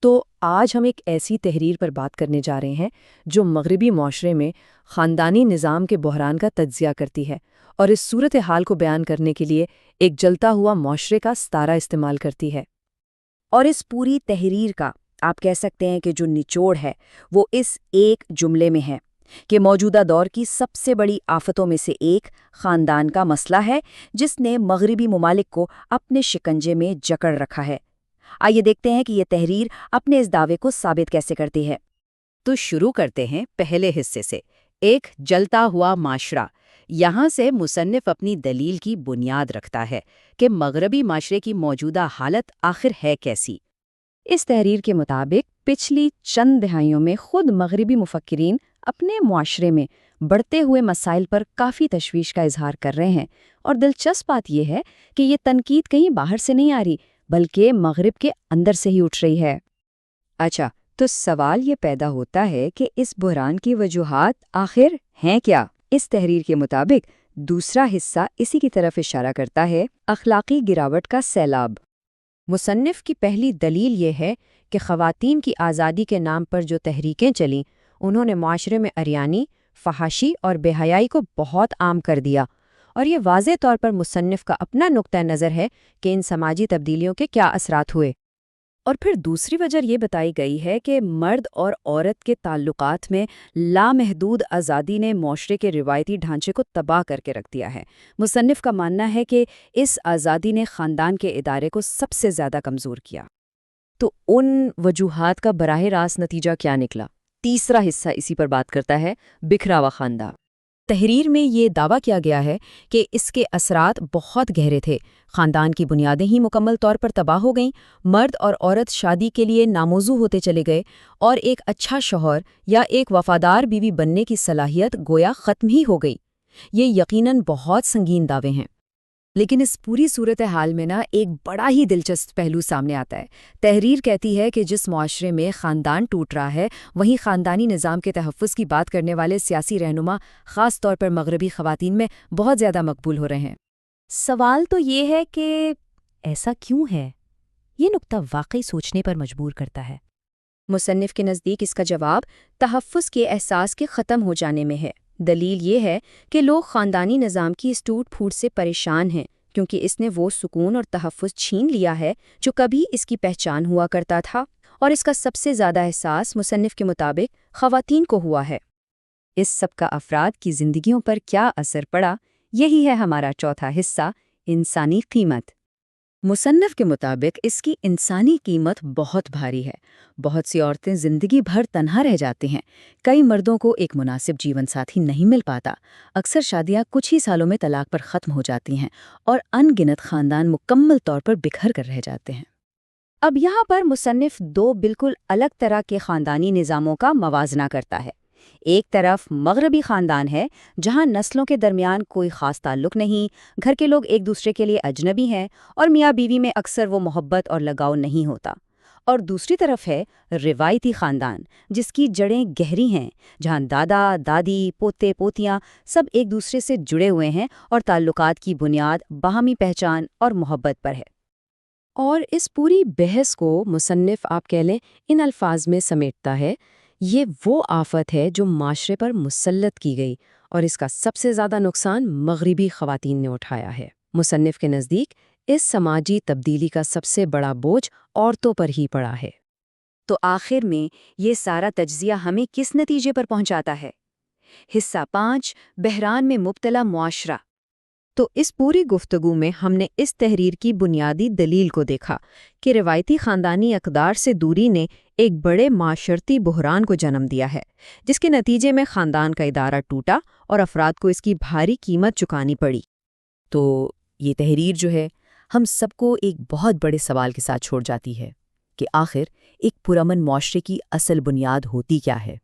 تو آج ہم ایک ایسی تحریر پر بات کرنے جا رہے ہیں جو مغربی معاشرے میں خاندانی نظام کے بحران کا تجزیہ کرتی ہے اور اس صورتحال کو بیان کرنے کے لیے ایک جلتا ہوا معاشرے کا ستارہ استعمال کرتی ہے۔ اور اس پوری تحریر کا آپ کہہ سکتے ہیں کہ جو نچوڑ ہے وہ اس ایک جملے میں ہے کہ موجودہ دور کی سب سے بڑی آفتوں میں سے ایک خاندان کا مسئلہ ہے جس نے مغربی ممالک کو اپنے شکنجے میں جکڑ رکھا ہے۔ آئیے دیکھتے ہیں کہ یہ تحریر اپنے اس دعوے کو ثابت کیسے کرتی ہے۔ تو شروع کرتے ہیں پہلے حصے سے، ایک جلتا ہوا معاشرہ۔ یہاں سے مصنف اپنی دلیل کی بنیاد رکھتا ہے کہ مغربی معاشرے کی موجودہ حالت آخر ہے کیسی۔ اس تحریر کے مطابق پچھلی چند دہائیوں میں خود مغربی مفکرین اپنے معاشرے میں بڑھتے ہوئے مسائل پر کافی تشویش کا اظہار کر رہے ہیں، اور دلچسپ بات یہ ہے کہ یہ تنقید کہیں باہر سے نہیں آ رہی بلکہ مغرب کے اندر سے ہی اٹھ رہی ہے۔ اچھا، تو سوال یہ پیدا ہوتا ہے کہ اس بحران کی وجوہات آخر ہیں کیا؟ اس تحریر کے مطابق دوسرا حصہ اسی کی طرف اشارہ کرتا ہے، اخلاقی گراوٹ کا سیلاب۔ مصنف کی پہلی دلیل یہ ہے کہ خواتین کی آزادی کے نام پر جو تحریکیں چلیں انہوں نے معاشرے میں عریانی، فحاشی اور بے حیائی کو بہت عام کر دیا، اور یہ واضح طور پر مصنف کا اپنا نقطہ نظر ہے کہ ان سماجی تبدیلیوں کے کیا اثرات ہوئے۔ اور پھر دوسری وجہ یہ بتائی گئی ہے کہ مرد اور عورت کے تعلقات میں لامحدود آزادی نے معاشرے کے روایتی ڈھانچے کو تباہ کر کے رکھ دیا ہے۔ مصنف کا ماننا ہے کہ اس آزادی نے خاندان کے ادارے کو سب سے زیادہ کمزور کیا۔ تو ان وجوہات کا براہ راست نتیجہ کیا نکلا؟ تیسرا حصہ اسی پر بات کرتا ہے، بکھرا ہوا خاندان۔ تحریر میں یہ دعویٰ کیا گیا ہے کہ اس کے اثرات بہت گہرے تھے۔ خاندان کی بنیادیں ہی مکمل طور پر تباہ ہو گئیں، مرد اور عورت شادی کے لیے ناموزوں ہوتے چلے گئے، اور ایک اچھا شوہر یا ایک وفادار بیوی بننے کی صلاحیت گویا ختم ہی ہو گئی۔ یہ یقیناً بہت سنگین دعوے ہیں، لیکن اس پوری صورتحال میں ایک بڑا ہی دلچسپ پہلو سامنے آتا ہے۔ تحریر کہتی ہے کہ جس معاشرے میں خاندان ٹوٹ رہا ہے وہیں خاندانی نظام کے تحفظ کی بات کرنے والے سیاسی رہنما خاص طور پر مغربی خواتین میں بہت زیادہ مقبول ہو رہے ہیں۔ سوال تو یہ ہے کہ ایسا کیوں ہے؟ یہ نقطہ واقعی سوچنے پر مجبور کرتا ہے۔ مصنف کے نزدیک اس کا جواب تحفظ کے احساس کے ختم ہو جانے میں ہے۔ دلیل یہ ہے کہ لوگ خاندانی نظام کی اس ٹوٹ پھوٹ سے پریشان ہیں کیونکہ اس نے وہ سکون اور تحفظ چھین لیا ہے جو کبھی اس کی پہچان ہوا کرتا تھا، اور اس کا سب سے زیادہ احساس مصنف کے مطابق خواتین کو ہوا ہے۔ اس سب کا افراد کی زندگیوں پر کیا اثر پڑا، یہی ہے ہمارا چوتھا حصہ، انسانی قیمت۔ مصنف کے مطابق اس کی انسانی قیمت بہت بھاری ہے۔ بہت سی عورتیں زندگی بھر تنہا رہ جاتی ہیں، کئی مردوں کو ایک مناسب جیون ساتھی نہیں مل پاتا، اکثر شادیاں کچھ ہی سالوں میں طلاق پر ختم ہو جاتی ہیں، اور ان گنت خاندان مکمل طور پر بکھر کر رہ جاتے ہیں۔ اب یہاں پر مصنف دو بالکل الگ طرح کے خاندانی نظاموں کا موازنہ کرتا ہے۔ ایک طرف مغربی خاندان ہے جہاں نسلوں کے درمیان کوئی خاص تعلق نہیں، گھر کے لوگ ایک دوسرے کے لیے اجنبی ہیں، اور میاں بیوی میں اکثر وہ محبت اور لگاؤ نہیں ہوتا۔ اور دوسری طرف ہے روایتی خاندان جس کی جڑیں گہری ہیں، جہاں دادا دادی پوتے پوتیاں سب ایک دوسرے سے جڑے ہوئے ہیں اور تعلقات کی بنیاد باہمی پہچان اور محبت پر ہے۔ اور اس پوری بحث کو مصنف آپ کہہ لیں ان الفاظ میں سمیٹتا ہے، یہ وہ آفت ہے جو معاشرے پر مسلط کی گئی، اور اس کا سب سے زیادہ نقصان مغربی خواتین نے اٹھایا ہے۔ مصنف کے نزدیک اس سماجی تبدیلی کا سب سے بڑا بوجھ عورتوں پر ہی پڑا ہے۔ تو آخر میں یہ سارا تجزیہ ہمیں کس نتیجے پر پہنچاتا ہے؟ حصہ 5، بحران میں مبتلا معاشرہ۔ تو اس پوری گفتگو میں ہم نے اس تحریر کی بنیادی دلیل کو دیکھا کہ روایتی خاندانی اقدار سے دوری نے ایک بڑے معاشرتی بحران کو جنم دیا ہے، جس کے نتیجے میں خاندان کا ادارہ ٹوٹا اور افراد کو اس کی بھاری قیمت چکانی پڑی۔ تو یہ تحریر جو ہے ہم سب کو ایک بہت بڑے سوال کے ساتھ چھوڑ جاتی ہے کہ آخر ایک پرامن معاشرے کی اصل بنیاد ہوتی کیا ہے؟